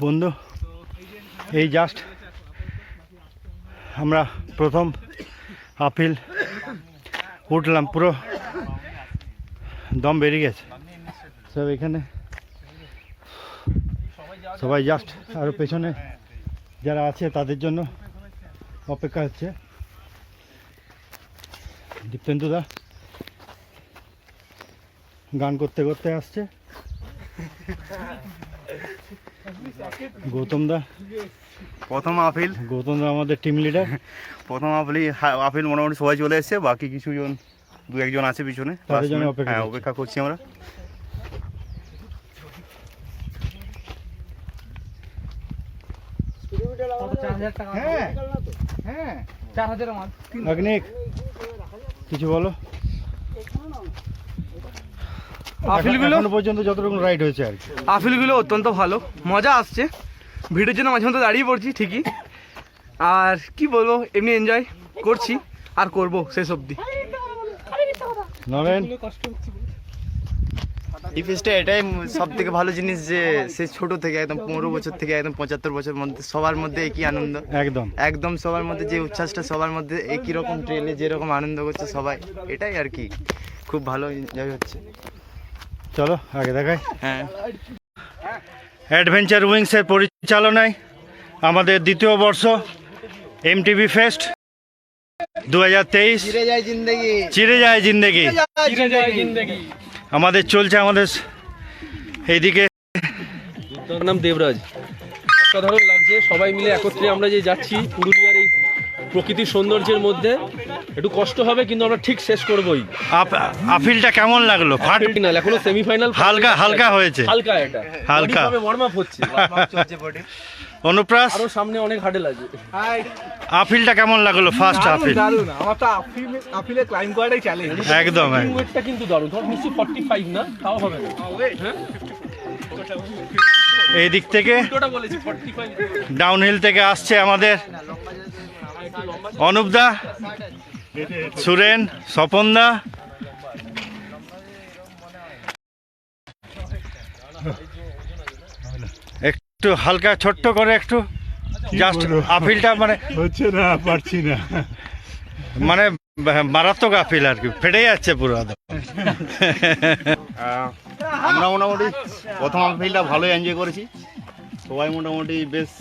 বন্ধু এই জাস্ট আমরা প্রথম আপিল উঠলাম, পুরো দম বেরিয়ে গেছে সব এখানে। সবাই জাস্ট আরও পেছনে যারা আছে তাদের জন্য অপেক্ষা হচ্ছে। দীপেন্দুদা গান করতে করতে আসছে, গৌতমদা প্রথম আপিল, গৌতমদা আমাদের টিম লিডার। প্রথম আপিল মোটামুটি সবাই চলে এসছে, বাকি কিছুজন দু একজন আছে পিছনে, তাদের জন্য হ্যাঁ অপেক্ষা করছি আমরা। অগ্নিক কিছু বলো। আপিলগুলো এখনো পর্যন্ত যতটুকু রাইড হয়েছে আর কি, আপিলগুলো অত্যন্ত ভালো, মজা আসছে। ভিডিওর জন্য মাঝে মধ্যে দাঁড়িয়ে পড়ছি ঠিকই, আর কি বলবো, এমনি এনজয় করছি আর করব শেষ অবধি। নরেন এই ফেস্টে এটাই সব থেকে ভালো জিনিস যে সে ছোট থেকে একদম 15 বছর থেকে একদম 75 বছর মধ্যে সবার মধ্যে একই আনন্দ, একদম একদম সবার মধ্যে যে উচ্ছ্বাসটা, সবার মধ্যে একই রকম ট্রেলে যেরকম আনন্দ করছে সবাই, এটাই আর কি খুব ভালো এনজয় হচ্ছে। চলো আগে দেখাই। হ্যাঁ, অ্যাডভেঞ্চার উইংসের পরিচালনায় আমাদের দ্বিতীয় বর্ষ এমটিবি ফেস্ট 2023 চিরে যায় জিন্দেগি, চিরে যায় জিন্দেগি আমাদের চলছে। আমাদের এইদিকে তার নাম দেবরাজ। অসাধারণ লাগছে, সবাই মিলে একত্রে আমরা যে যাচ্ছি পুরুলিয়ার এই প্রকৃতির সৌন্দর্যের মধ্যে। একটু কষ্ট হবে কিন্তু আমরা ঠিক শেষ করবোই। আপিলটা কেমন লাগলো? ফাইনাল এখনো সেমিফাইনাল, হালকা হালকা হয়েছে, হালকা এটা হালকা ওয়ার্ম আপ হচ্ছে। অনুপ্রাস আরো সামনে অনেক হার্ডেল আছে। আপিলটা কেমন লাগলো? ফার্স্ট আপিল দারুণ, আমার তো আপিলে ক্লাইম্ব করাটাই চ্যালেঞ্জ। একদম ওয়েটটা কিন্তু দারুণ, ধর নিশ্চয়ই 45 না, তাও হবে না। হ্যাঁ, এই দিক থেকে ওটা বলেছি 45। ডাউনহিল থেকে আসছে আমাদের অনুপদা, সুরেন, স্বপনদা, একটু হালকা ছোট্ট করে একটু জাস্ট আপিলটা মানে হচ্ছে না, পারছি না। মানে মারাত্মক আপিল আর কি, ফেটে যাচ্ছে পুরো একদম। আমরা মোটামুটি প্রথম আপিলটা ভালোই এনজয় করেছি, সবাই মোটামুটি বেশ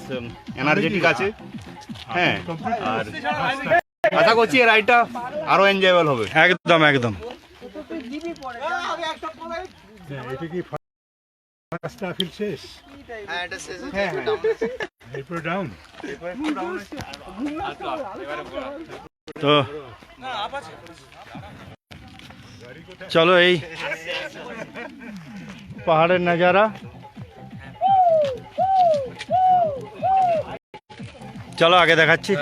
এনার্জেটিক আছে। হ্যাঁ, আর আশা করছি এই রাইডটা আরো এনজয়েবল হবে। একদম একদম। এটা কি ফার্স্ট আপিল শেষ? হ্যাঁ এটা শেষ এরপর ডাউন। তো চলো এই পাহাড়ের নজারা, চলো আগে দেখাচ্ছি।